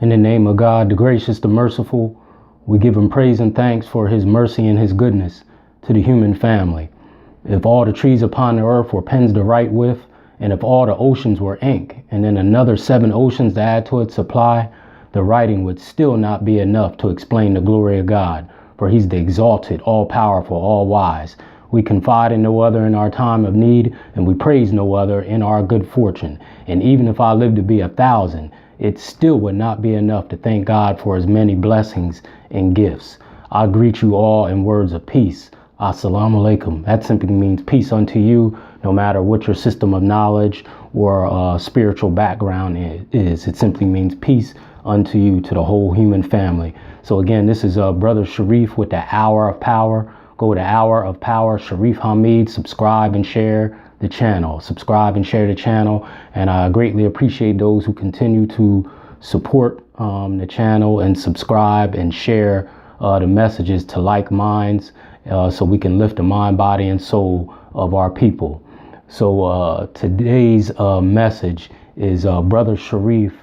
In the name of God, the gracious, the merciful, we give him praise and thanks for his mercy and his goodness to the human family. If all the trees upon the earth were pens to write with, and if all the oceans were ink, and then another 7 oceans to add to its supply, the writing would still not be enough to explain the glory of God, for he's the exalted, all-powerful, all-wise. We confide in no other in our time of need, and we praise no other in our good fortune. And even if I live to be 1,000, it still would not be enough to thank God for his many blessings and gifts. I greet you all in words of peace. Assalamu alaikum. That simply means peace unto you, no matter what your system of knowledge or spiritual background is. It simply means peace unto you, to the whole human family. So again, this is Brother Shareef with the Hour of Power. Go to Hour of Power, Shareef Hamid, subscribe and share the channel. Subscribe and share the channel. And I greatly appreciate those who continue to support the channel and subscribe and share the messages to like minds, so we can lift the mind, body, and soul of our people. So today's message is Brother Shareef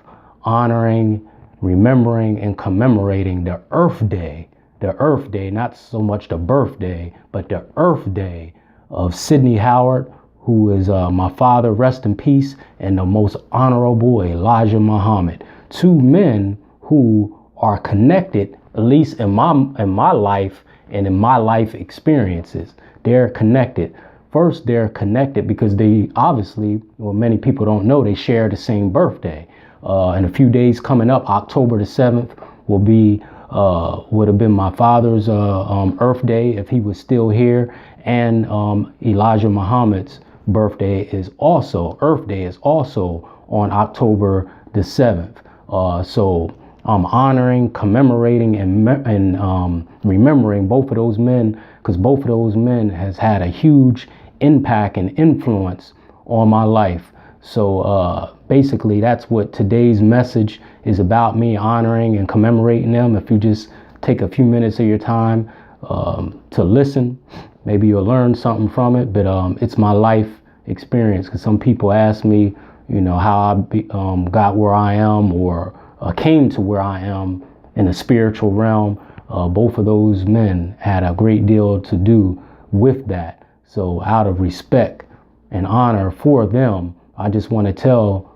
honoring, remembering, and commemorating the Earthday. The Earthday, not so much the birthday, but the Earthday of Sidney Howard, who is my father, rest in peace, and the Most Honorable Elijah Muhamm. 2 men who are connected, at least in my life and in my life experiences. They're connected. First, they're connected because they obviously, well, many people don't know, they share the same birthday. In a few days coming up, October the 7th will be would have been my father's Earthday if he was still here, and Elijah Muhammad's birthday is also, Earthday is also on October the 7th. So I'm honoring, commemorating, and remembering both of those men, because both of those men has had a huge impact and influence on my life. So basically that's what today's message is about, me honoring and commemorating them. If you just take a few minutes of your time to listen, maybe you'll learn something from it. But it's my life experience, because some people ask me, you know, how I got where I am, or came to where I am in the spiritual realm. Both of those men had a great deal to do with that. So out of respect and honor for them, I just want to tell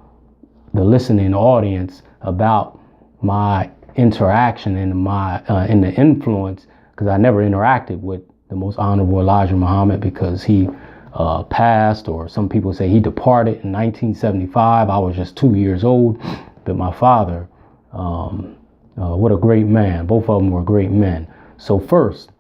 the listening audience about my interaction and my in the influence, because I never interacted with the Most Honorable Elijah Muhamm, because he passed, or some people say he departed in 1975. I was just 2 years old. But my father, what a great man. Both of them were great men. So first,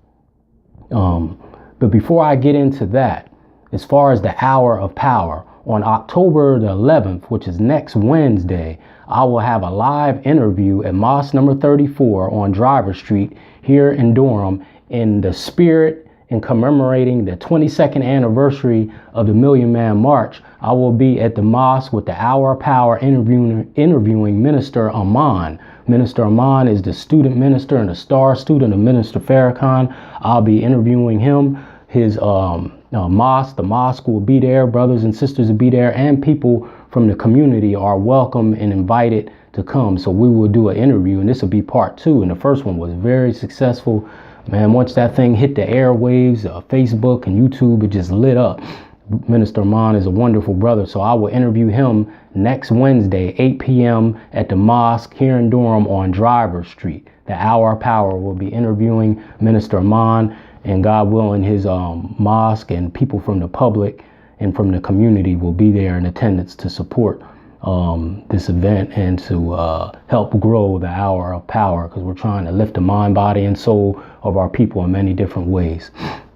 but before I get into that, as far as the Hour of Power, on October the 11th, which is next Wednesday, I will have a live interview at Mosque number 34 on Driver Street here in Durham, in the spirit and commemorating the 22nd anniversary of the Million Man March. I will be at the mosque with the Hour of Power interviewing Minister Aman. Minister Aman is the student minister and a star student of Minister Farrakhan. I'll be interviewing him. His mosque, the mosque will be there, brothers and sisters will be there, and people from the community are welcome and invited to come. So we will do an interview, and this will be part 2. And the first one was very successful. Man, once that thing hit the airwaves, Facebook and YouTube, it just lit up. Minister Aman is a wonderful brother, so I will interview him next Wednesday, 8 p.m. at the mosque here in Durham on Driver Street. The Hour of Power will be interviewing Minister Aman, and God willing, his mosque and people from the public and from the community will be there in attendance to support this event and to help grow the Hour of Power, because we're trying to lift the mind, body, and soul of our people in many different ways.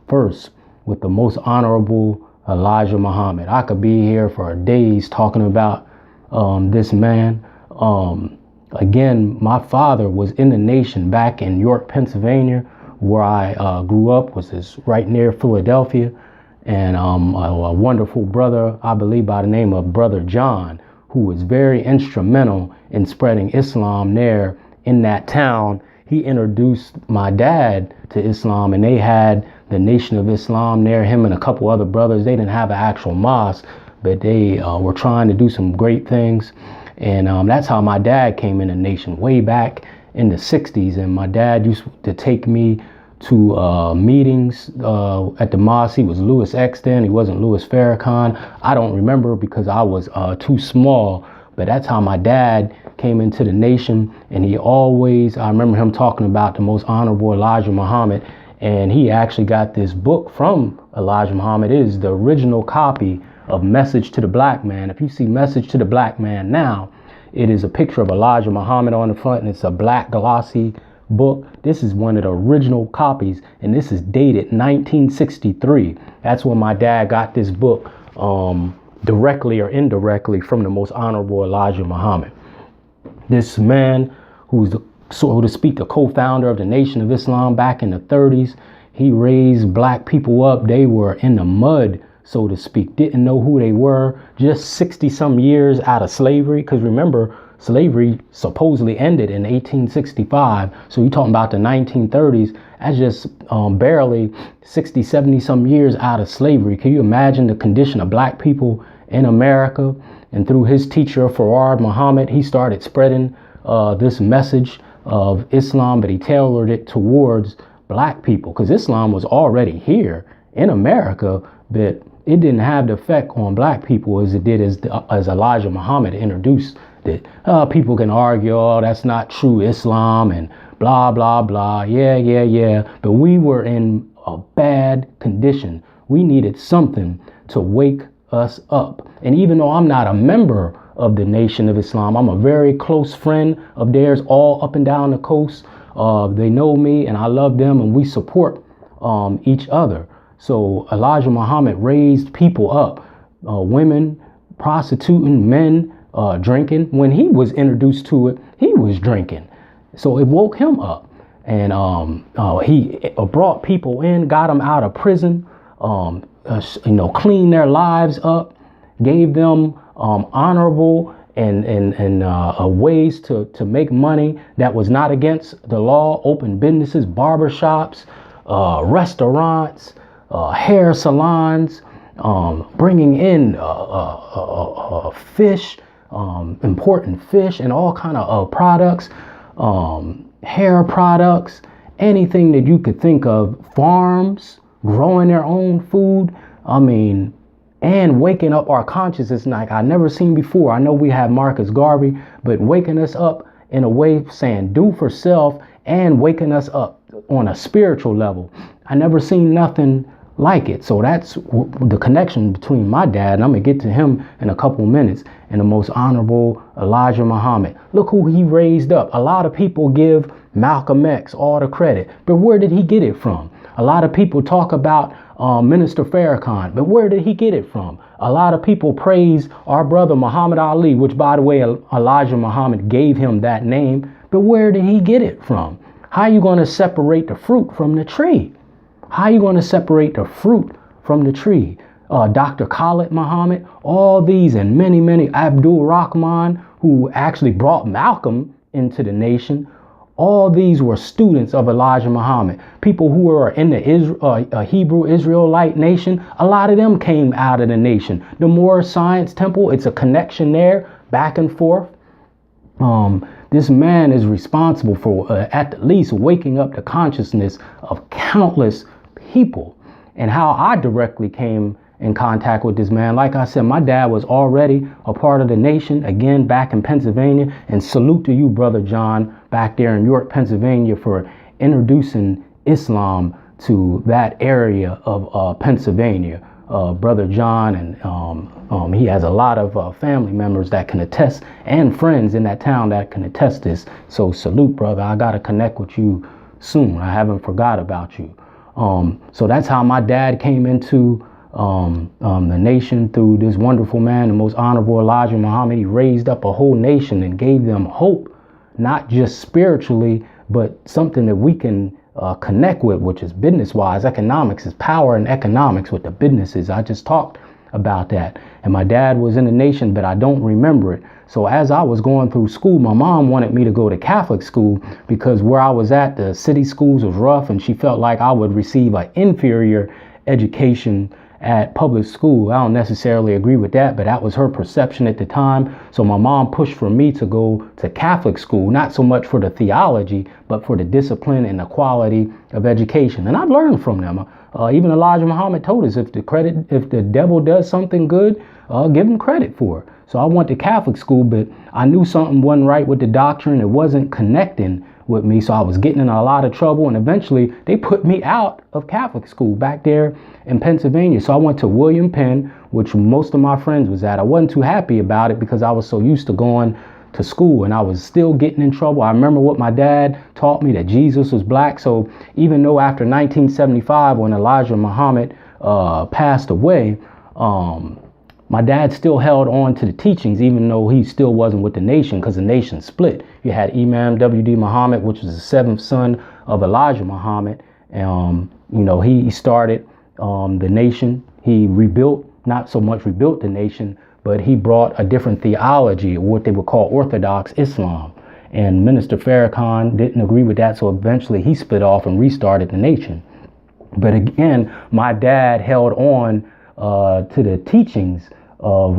First, with the Most Honorable Elijah Muhamm. I could be here for days talking about this man. Again, my father was in the nation back in York, Pennsylvania, where I grew up, which is right near Philadelphia. And a wonderful brother, I believe by the name of Brother John, who was very instrumental in spreading Islam there in that town. He introduced my dad to Islam, and they had the Nation of Islam there, him and a couple other brothers. They didn't have an actual mosque, but they were trying to do some great things. And that's how my dad came in the nation way back in the 60s. And my dad used to take me to meetings at the mosque. He was Louis X then. He wasn't Louis Farrakhan. I don't remember because I was too small. But that's how my dad came into the nation. And he always, I remember him talking about the Most Honorable Elijah Muhamm. And he actually got this book from Elijah Muhamm. It is the original copy of Message to the Black Man. If you see Message to the Black Man now, it is a picture of Elijah Muhamm on the front, and it's a black glossy book. This is one of the original copies, and this is dated 1963. That's when my dad got this book, directly or indirectly from the Most Honorable Elijah Muhamm. This man, who's so to speak, the co-founder of the Nation of Islam back in the 30s, he raised black people up. They were in the mud, so to speak, didn't know who they were, just 60 some years out of slavery. Because remember, slavery supposedly ended in 1865. So you're talking about the 1930s. That's just barely 60, 70 some years out of slavery. Can you imagine the condition of black people in America? And through his teacher, Farad Muhammad, he started spreading this message of Islam, but he tailored it towards black people, because Islam was already here in America, but it didn't have the effect on black people as it did as Elijah Muhammad introduced it. People can argue, oh, that's not true Islam and blah, blah, blah. Yeah. But we were in a bad condition. We needed something to wake us up. And even though I'm not a member of the Nation of Islam, I'm a very close friend of theirs all up and down the coast. They know me and I love them, and we support each other. So Elijah Muhammad raised people up, women prostituting, men drinking. When he was introduced to it, he was drinking. So it woke him up. And he brought people in, got them out of prison, cleaned their lives up, gave them honorable and ways to make money that was not against the law, open businesses, barbershops, restaurants, hair salons, bringing in fish, important fish and all kind of products, hair products, anything that you could think of, farms, growing their own food. I mean, and waking up our consciousness like I never seen before. I know we have Marcus Garvey, but waking us up in a way saying do for self and waking us up on a spiritual level. I never seen nothing like it. So that's the connection between my dad, and I'm gonna get to him in a couple minutes, and the Most Honorable Elijah Muhammad. Look who he raised up. A lot of people give Malcolm X all the credit, but where did he get it from? A lot of people talk about Minister Farrakhan, but where did he get it from? A lot of people praise our brother Muhammad Ali, which, by the way, Elijah Muhammad gave him that name, but where did he get it from? How are you going to separate the fruit from the tree? How are you going to separate the fruit from the tree? Dr. Khalid Muhammad, all these and many, many, Abdul Rahman, who actually brought Malcolm into the nation. All these were students of Elijah Muhammad. People who were in the Hebrew Israelite nation, a lot of them came out of the nation. The Moorish Science Temple, it's a connection there, back and forth. This man is responsible for at least waking up the consciousness of countless people. And how I directly came in contact with this man, like I said, my dad was already a part of the nation, again, back in Pennsylvania. And salute to you, Brother John, back there in York, Pennsylvania, for introducing Islam to that area of Pennsylvania. Brother John, and he has a lot of family members that can attest, and friends in that town that can attest this. So salute, brother. I got to connect with you soon. I haven't forgot about you. So that's how my dad came into the nation, through this wonderful man, the Most Honorable Elijah Muhammad. He raised up a whole nation and gave them hope, not just spiritually, but something that we can connect with, which is business-wise. Economics is power, and economics with the businesses. I just talked about that. And my dad was in the nation, but I don't remember it. So as I was going through school, my mom wanted me to go to Catholic school because where I was at, the city schools was rough, and she felt like I would receive an inferior education at public school. I don't necessarily agree with that, but that was her perception at the time. So my mom pushed for me to go to Catholic school, not so much for the theology, but for the discipline and the quality of education. And I've learned from them. Even Elijah Muhammad told us, if the devil does something good, give him credit for it. So I went to Catholic school, but I knew something wasn't right with the doctrine. It wasn't connecting with me. So I was getting in a lot of trouble, and eventually they put me out of Catholic school back there in Pennsylvania. So I went to William Penn, which most of my friends was at. I wasn't too happy about it because I was so used to going to school and I was still getting in trouble. I remember what my dad taught me, that Jesus was black. So even though after 1975, when Elijah Muhammad passed away, my dad still held on to the teachings, even though he still wasn't with the nation, because the nation split. You had Imam W.D. Muhammad, which was the seventh son of Elijah Muhammad. He started the nation. He rebuilt, not so much rebuilt the nation, but he brought a different theology, what they would call Orthodox Islam. And Minister Farrakhan didn't agree with that, so eventually he split off and restarted the nation. But again, my dad held on to the teachings of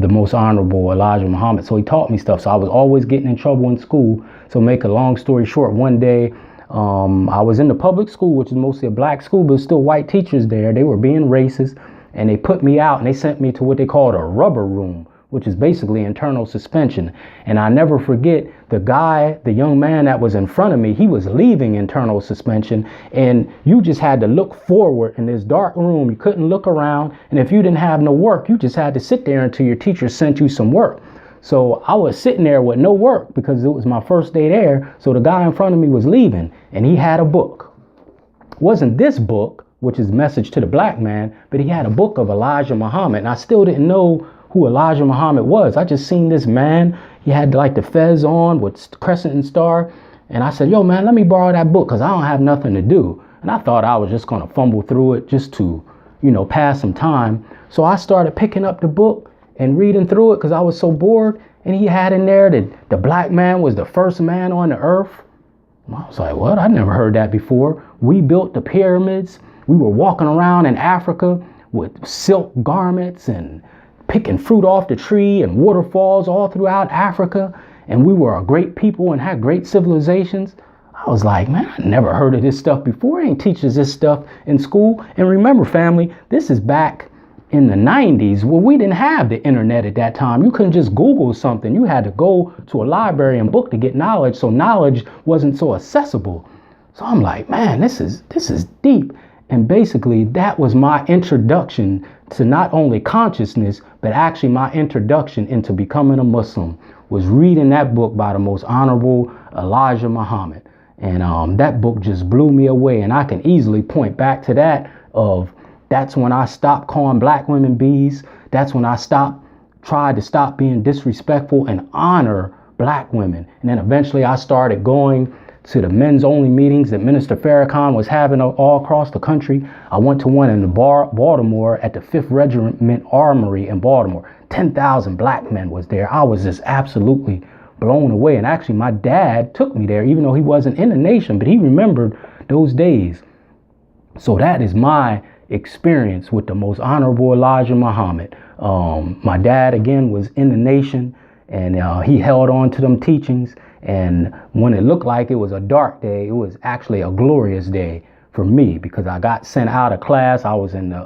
the Most Honorable Elijah Muhammad. So he taught me stuff. So I was always getting in trouble in school. So make a long story short, one day I was in the public school, which is mostly a black school, but still white teachers there. They were being racist, and they put me out and they sent me to what they called a rubber room, which is basically internal suspension. And I never forget the young man that was in front of me, he was leaving internal suspension, and you just had to look forward in this dark room. You couldn't look around. And if you didn't have no work, you just had to sit there until your teacher sent you some work. So I was sitting there with no work because it was my first day there. So the guy in front of me was leaving and he had a book. It wasn't this book, which is Message to the Black Man, but he had a book of Elijah Muhammad. And I still didn't know who Elijah Muhammad was. I just seen this man. He had like the fez on with crescent and star. And I said, yo, man, let me borrow that book because I don't have nothing to do. And I thought I was just going to fumble through it just to, pass some time. So I started picking up the book and reading through it because I was so bored. And he had in there that the black man was the first man on the earth. I was like, what? I never heard that before. We built the pyramids. We were walking around in Africa with silk garments and picking fruit off the tree and waterfalls all throughout Africa. And we were a great people and had great civilizations. I was like, man, I never heard of this stuff before. Ain't teaches this stuff in school. And remember, family, this is back in the 90s where we didn't have the internet at that time. You couldn't just Google something. You had to go to a library and book to get knowledge. So knowledge wasn't so accessible. So I'm like, man, this is deep. And basically that was my introduction to not only consciousness, but actually my introduction into becoming a Muslim was reading that book by the Most Honorable Elijah Muhammad. And that book just blew me away. And I can easily point back to that's when I stopped calling black women bees. That's when I tried to stop being disrespectful and honor black women. And then eventually I started going to the men's only meetings that Minister Farrakhan was having all across the country. I went to one in Baltimore at the 5th Regiment Armory in Baltimore. 10,000 black men was there. I was just absolutely blown away. And actually my dad took me there, even though he wasn't in the nation, but he remembered those days. So that is my experience with the Most Honorable Elijah Muhammad. My dad, again, was in the nation, and he held on to them teachings. And when it looked like it was a dark day, it was actually a glorious day for me because I got sent out of class. I was in the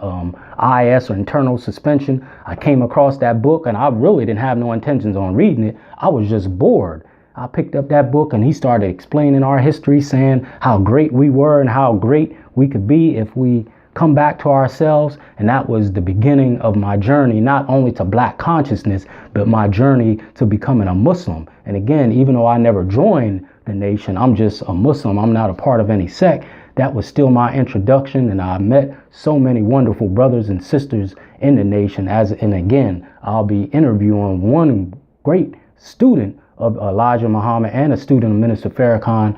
IS, or internal suspension. I came across that book and I really didn't have no intentions on reading it. I was just bored. I picked up that book and he started explaining our history, saying how great we were and how great we could be if we come back to ourselves. And that was the beginning of my journey, not only to black consciousness, but my journey to becoming a Muslim. And again, even though I never joined the nation, I'm just a Muslim. I'm not a part of any sect. That was still my introduction. And I met so many wonderful brothers and sisters in the nation. And again, I'll be interviewing one great student of Elijah Muhammad and a student of Minister Farrakhan,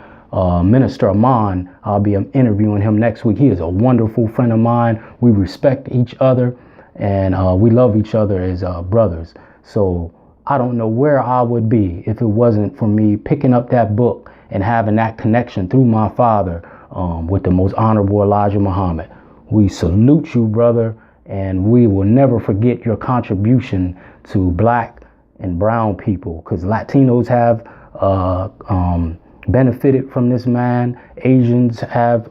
Minister Aman. I'll be interviewing him next week. He is a wonderful friend of mine. We respect each other and we love each other as brothers. So I don't know where I would be if it wasn't for me picking up that book and having that connection through my father with the Most Honorable Elijah Muhammad. We salute you, brother, And we will never forget your contribution to black and brown people, because Latinos have benefited from this man. Asians have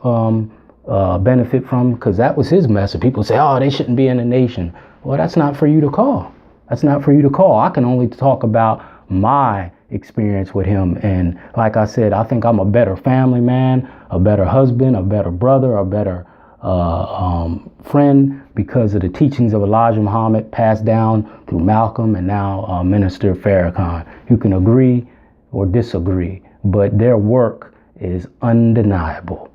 benefit from, because that was his message. People say, oh, they shouldn't be in the nation. Well, that's not for you to call. That's not for you to call. I can only talk about my experience with him. And like I said, I think I'm a better family man, a better husband, a better brother, a better friend, because of the teachings of Elijah Muhammad passed down through Malcolm and now Minister Farrakhan. You can agree or disagree, but their work is undeniable.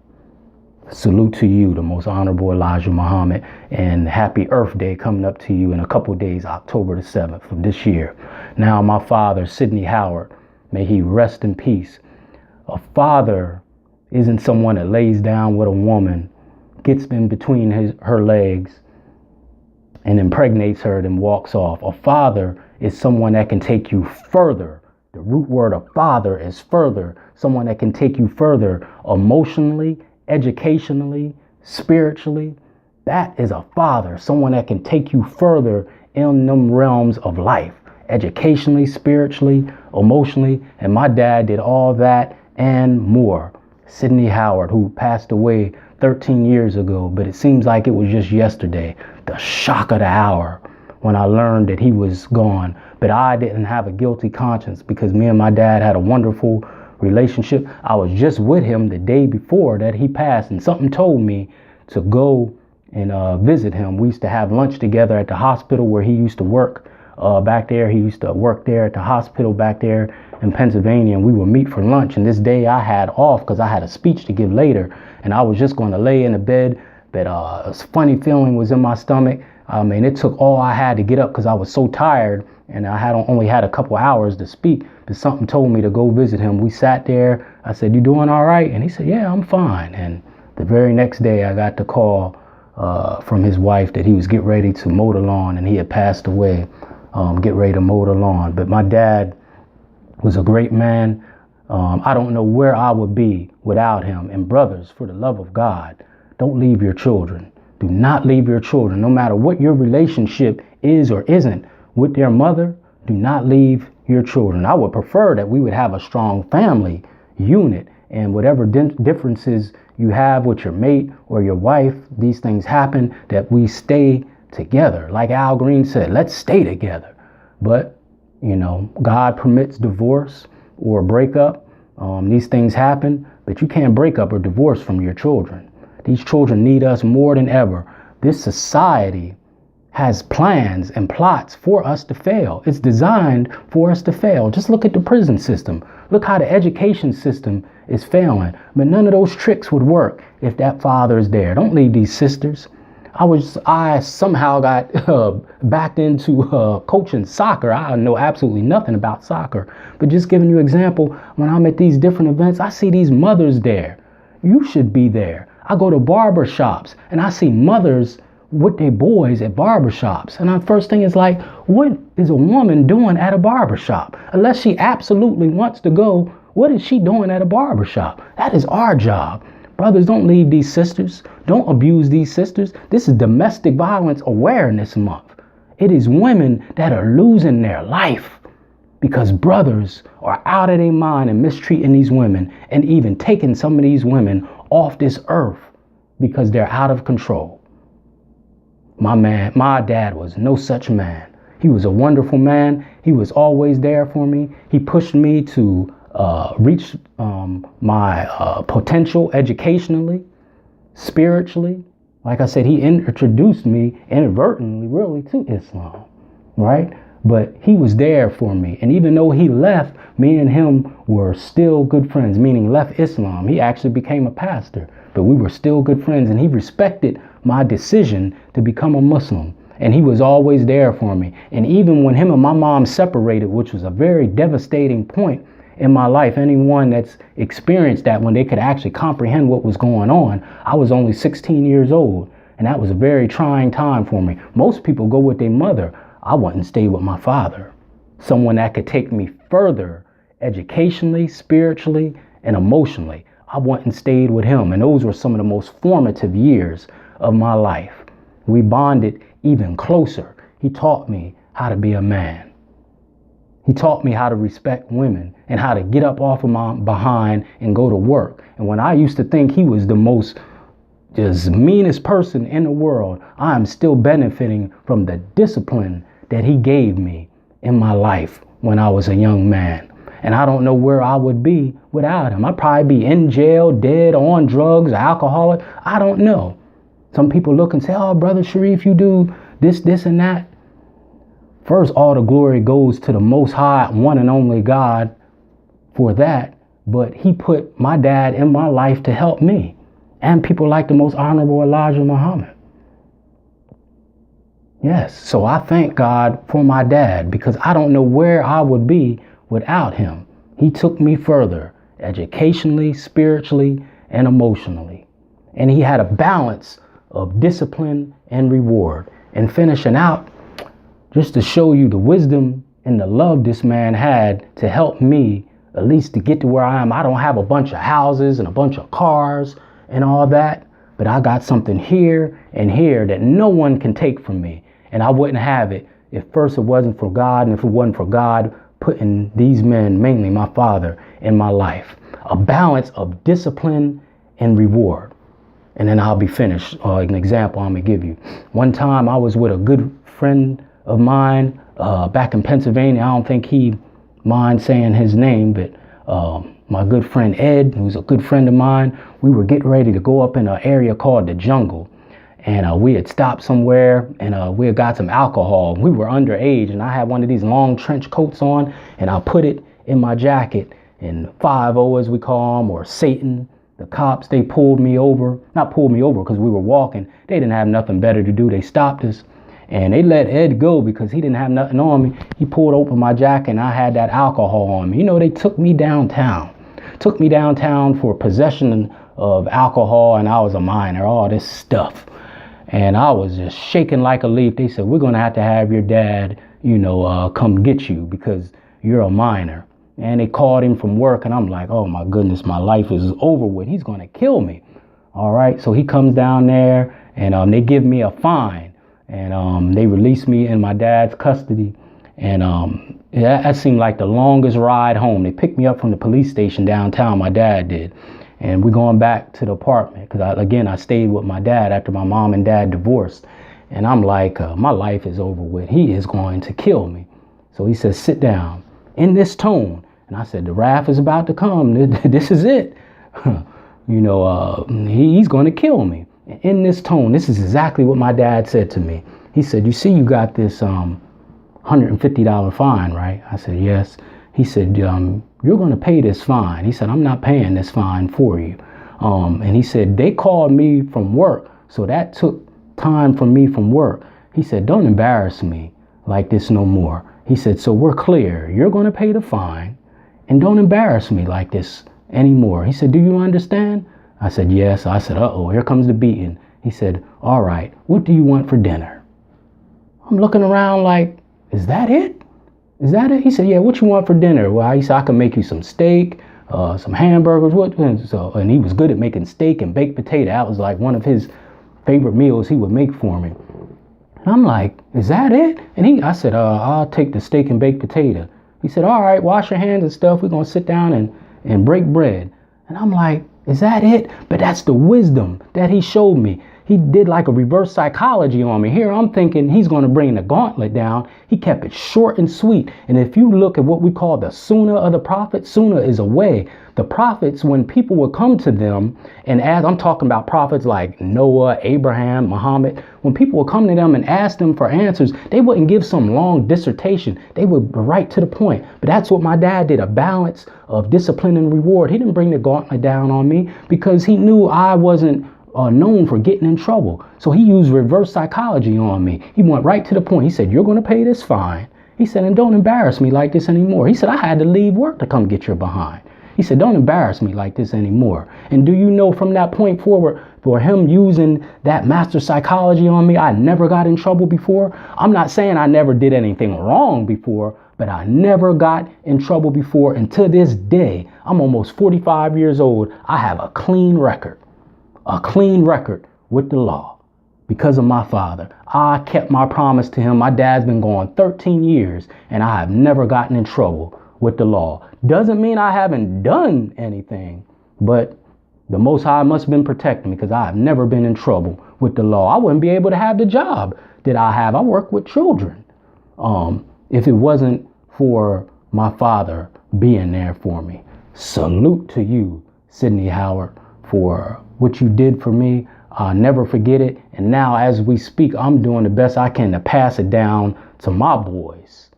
Salute to you, the Most Honorable Elijah Muhammad, and happy Earthday coming up to you in a couple days, October the 7th of this year. Now, my father, Sidney Howard, may he rest in peace. A father isn't someone that lays down with a woman, gets in between her legs, and impregnates her, then walks off. A father is someone that can take you further. The root word of father is further. Someone that can take you further emotionally, educationally, spiritually. That is a father. Someone that can take you further in them realms of life. Educationally, spiritually, emotionally. And my dad did all that and more. Sidney Howard, who passed away 13 years ago, but it seems like it was just yesterday. The shock of the hour when I learned that he was gone. But I didn't have a guilty conscience, because me and my dad had a wonderful relationship. I was just with him the day before that he passed, and something told me to go and visit him. We used to have lunch together at the hospital where he used to work back there. He used to work there at the hospital back there in Pennsylvania, and we would meet for lunch. And this day I had off because I had a speech to give later, and I was just going to lay in the bed, but a funny feeling was in my stomach. And it took all I had to get up because I was so tired, and I had only had a couple hours to speak, but something told me to go visit him. We sat there. I said, "You doing all right?" And he said, "Yeah, I'm fine." And the very next day I got the call from his wife that he was getting ready to mow the lawn, and he had passed away, get ready to mow the lawn. But my dad was a great man. I don't know where I would be without him. And brothers, for the love of God, don't leave your children. Do not leave your children. No matter what your relationship is or isn't with their mother, do not leave your children. I would prefer that we would have a strong family unit, and whatever differences you have with your mate or your wife, these things happen, that we stay together. Like Al Green said, let's stay together. But, you know, God permits divorce or breakup. These things happen, but you can't break up or divorce from your children. These children need us more than ever. This society has plans and plots for us to fail. It's designed for us to fail. Just look at the prison system. Look how the education system is failing. But none of those tricks would work if that father is there. Don't leave these sisters. I somehow got backed into coaching soccer. I know absolutely nothing about soccer, but just giving you an example, when I'm at these different events, I see these mothers there. You should be there. I go to barber shops and I see mothers with their boys at barber shops. And the first thing is like, what is a woman doing at a barber shop? Unless she absolutely wants to go, what is she doing at a barber shop? That is our job. Brothers, don't leave these sisters. Don't abuse these sisters. This is Domestic Violence Awareness Month. It is women that are losing their life because brothers are out of their mind and mistreating these women, and even taking some of these women off this earth because they're out of control. My dad was no such man. He was a wonderful man. He was always there for me. He pushed me to reach my potential educationally, spiritually. Like I said, he introduced me inadvertently really to Islam, right? But he was there for me. And even though he left, me and him were still good friends, meaning left Islam. He actually became a pastor, but we were still good friends, and he respected my decision to become a Muslim. And he was always there for me. And even when him and my mom separated, which was a very devastating point in my life, anyone that's experienced that, when they could actually comprehend what was going on, I was only 16 years old. And that was a very trying time for me. Most people go with their mother. I wouldn't stay with my father. Someone that could take me further educationally, spiritually, and emotionally. I went and stayed with him. And those were some of the most formative years of my life. We bonded even closer. He taught me how to be a man. He taught me how to respect women and how to get up off of my behind and go to work. And when I used to think he was the most just meanest person in the world, I am still benefiting from the discipline that he gave me in my life when I was a young man. And I don't know where I would be without him. I'd probably be in jail, dead, on drugs, alcoholic. I don't know. Some people look and say, oh, Brother Shareef, you do this, this, and that. First, all the glory goes to the Most High, one and only God for that. But he put my dad in my life to help me and people like the Most Honorable Elijah Muhamm. Yes, so I thank God for my dad because I don't know where I would be without him. He took me further, educationally, spiritually, and emotionally. And he had a balance of discipline and reward. And finishing out, just to show you the wisdom and the love this man had to help me, at least to get to where I am. I don't have a bunch of houses and a bunch of cars and all that, but I got something here and here that no one can take from me. And I wouldn't have it if first it wasn't for God, and if it wasn't for God putting these men, mainly my father, in my life. A balance of discipline and reward. And then I'll be finished. An example I'm gonna give you. One time I was with a good friend of mine back in Pennsylvania. I don't think he minds saying his name, but my good friend Ed, who's a good friend of mine, we were getting ready to go up in an area called the Jungle. And we had stopped somewhere and we had got some alcohol. We were underage and I had one of these long trench coats on and I put it in my jacket. And 5-0 as we call them, or Satan, the cops, they pulled me over. Not pulled me over because we were walking. They didn't have nothing better to do. They stopped us and they let Ed go because he didn't have nothing on me. He pulled open my jacket and I had that alcohol on me. You know, they took me downtown. Took me downtown for possession of alcohol, and I was a minor, all this stuff. And I was just shaking like a leaf. They said, we're going to have your dad, come get you because you're a minor. And they called him from work. And I'm like, oh, my goodness, my life is over with. He's going to kill me. All right. So he comes down there and they give me a fine and they release me in my dad's custody. And that seemed like the longest ride home. They picked me up from the police station downtown. My dad did. And we're going back to the apartment because, I stayed with my dad after my mom and dad divorced. And I'm like, my life is over with. He is going to kill me. So he says, sit down in this tone. And I said, the wrath is about to come. This is it. He's going to kill me. In this tone, this is exactly what my dad said to me. He said, you see, you got this $150 fine, right? I said, yes. He said, you're going to pay this fine. He said, I'm not paying this fine for you. And he said, they called me from work. So that took time from me from work. He said, don't embarrass me like this no more. He said, so we're clear. You're going to pay the fine and don't embarrass me like this anymore. He said, do you understand? I said, yes. I said, uh-oh, here comes the beating. He said, all right, what do you want for dinner? I'm looking around like, is that it? Is that it? He said, yeah, what you want for dinner? Well, he said, I can make you some steak, some hamburgers. And he was good at making steak and baked potato. That was like one of his favorite meals he would make for me. And I'm like, is that it? And I said, I'll take the steak and baked potato. He said, all right, wash your hands and stuff. We're going to sit down and break bread. And I'm like, is that it? But that's the wisdom that he showed me. He did like a reverse psychology on me. Here I'm thinking he's going to bring the gauntlet down. He kept it short and sweet. And if you look at what we call the sunnah of the prophet, sunnah is a way. The prophets, when people would come to them, and as I'm talking about prophets like Noah, Abraham, Muhammad, when people would come to them and ask them for answers, they wouldn't give some long dissertation. They would be right to the point. But that's what my dad did, a balance of discipline and reward. He didn't bring the gauntlet down on me because he knew I wasn't known for getting in trouble. So he used reverse psychology on me. He went right to the point. He said, you're going to pay this fine. He said, and don't embarrass me like this anymore. He said, I had to leave work to come get your behind. He said, don't embarrass me like this anymore. And do you know from that point forward, for him using that master psychology on me, I never got in trouble before. I'm not saying I never did anything wrong before, but I never got in trouble before. And to this day, I'm almost 45 years old. I have a clean record with the law. because of my father. I kept my promise to him. My dad's been gone 13 years and I have never gotten in trouble with the law. Doesn't mean I haven't done anything, but the Most High must have been protecting me because I have never been in trouble with the law. I wouldn't be able to have the job that I have. I work with children. If it wasn't for my father being there for me. Salute to you, Sidney Howard, for what you did for me. I'll never forget it. And now as we speak, I'm doing the best I can to pass it down to my boys,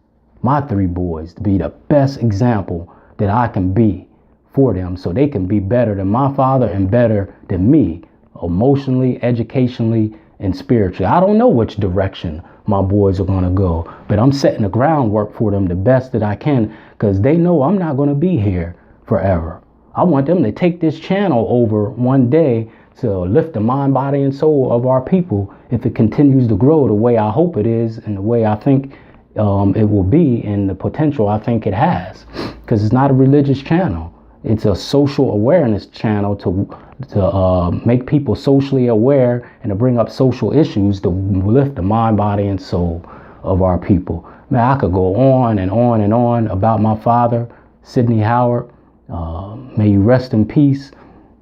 my 3 boys, to be the best example that I can be for them so they can be better than my father and better than me, emotionally, educationally, and spiritually. I don't know which direction my boys are going to go, but I'm setting the groundwork for them the best that I can because they know I'm not going to be here forever. I want them to take this channel over one day to lift the mind, body, and soul of our people if it continues to grow the way I hope it is and the way I think it will be and the potential I think it has. Because it's not a religious channel. It's a social awareness channel to make people socially aware and to bring up social issues to lift the mind, body, and soul of our people. Man, I could go on and on and on about my father, Sidney Howard. May you rest in peace.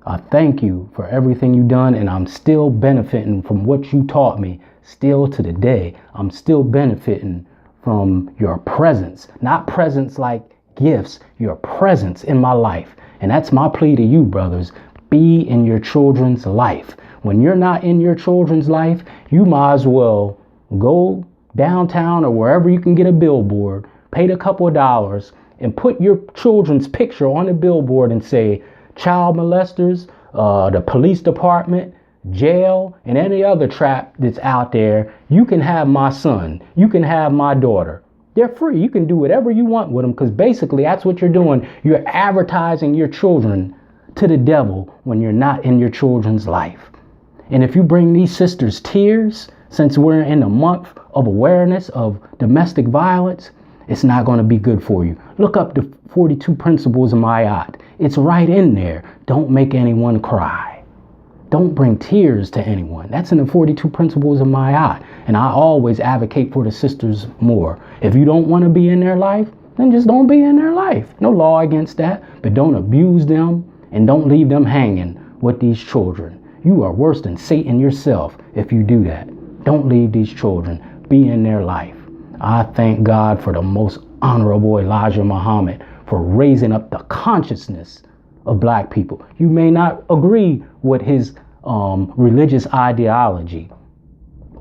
I thank you for everything you've done, and I'm still benefiting from what you taught me. Still to the day, I'm still benefiting from your presence. Not presence like gifts, your presence in my life. And that's my plea to you, brothers. Be in your children's life. When you're not in your children's life, you might as well go downtown or wherever you can get a billboard, pay a couple of dollars, and put your children's picture on the billboard and say, child molesters, the police department, jail, and any other trap that's out there, you can have my son, you can have my daughter. They're free. You can do whatever you want with them because basically that's what you're doing. You're advertising your children to the devil when you're not in your children's life. And if you bring these sisters tears, since we're in the month of awareness of domestic violence, it's not going to be good for you. Look up the 42 principles of Mayat. It's right in there. Don't make anyone cry. Don't bring tears to anyone. That's in the 42 principles of Mayat. And I always advocate for the sisters more. If you don't want to be in their life, then just don't be in their life. No law against that, but don't abuse them and don't leave them hanging with these children. You are worse than Satan yourself if you do that. Don't leave these children. Be in their life. I thank God for the Most Honorable Elijah Muhamm for raising up the consciousness of black people. You may not agree with his religious ideology,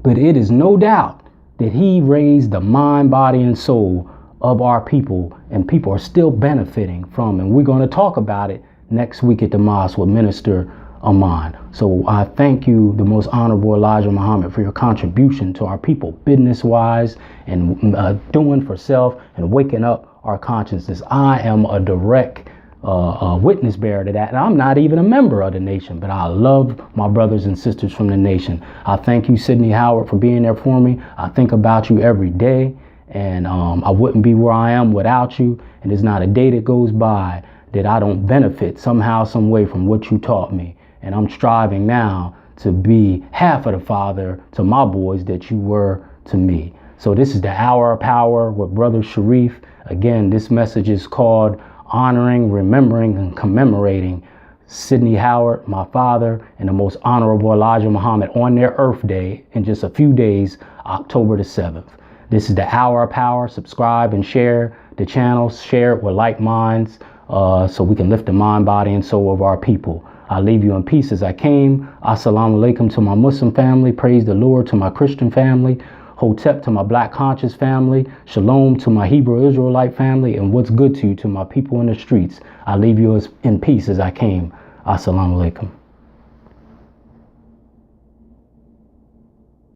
but it is no doubt that he raised the mind, body, and soul of our people, and people are still benefiting from. And we're going to talk about it next week at the mosque with Minister Aman. So I thank you, the Most Honorable Elijah Muhamm, for your contribution to our people, business-wise, and doing for self and waking up our consciousness. I am a direct witness bearer to that, and I'm not even a member of the nation, but I love my brothers and sisters from the nation. I thank you, Sidney Howard, for being there for me. I think about you every day, and I wouldn't be where I am without you, and there's not a day that goes by that I don't benefit somehow, some way from what you taught me. And I'm striving now to be half of the father to my boys that you were to me. So this is the Hour of Power with Brother Shareef. Again, this message is called honoring, remembering, and commemorating Sidney Howard, my father, and the Most Honorable Elijah Muhamm on their Earthday in just a few days, October the 7th. This is the Hour of Power. Subscribe and share the channel. Share it with like minds so we can lift the mind, body, and soul of our people. I leave you in peace as I came. Assalamu alaikum to my Muslim family. Praise the Lord to my Christian family. Hotep to my Black conscious family. Shalom to my Hebrew Israelite family. And what's good to you to my people in the streets. I leave you in peace as I came. Assalamu alaikum.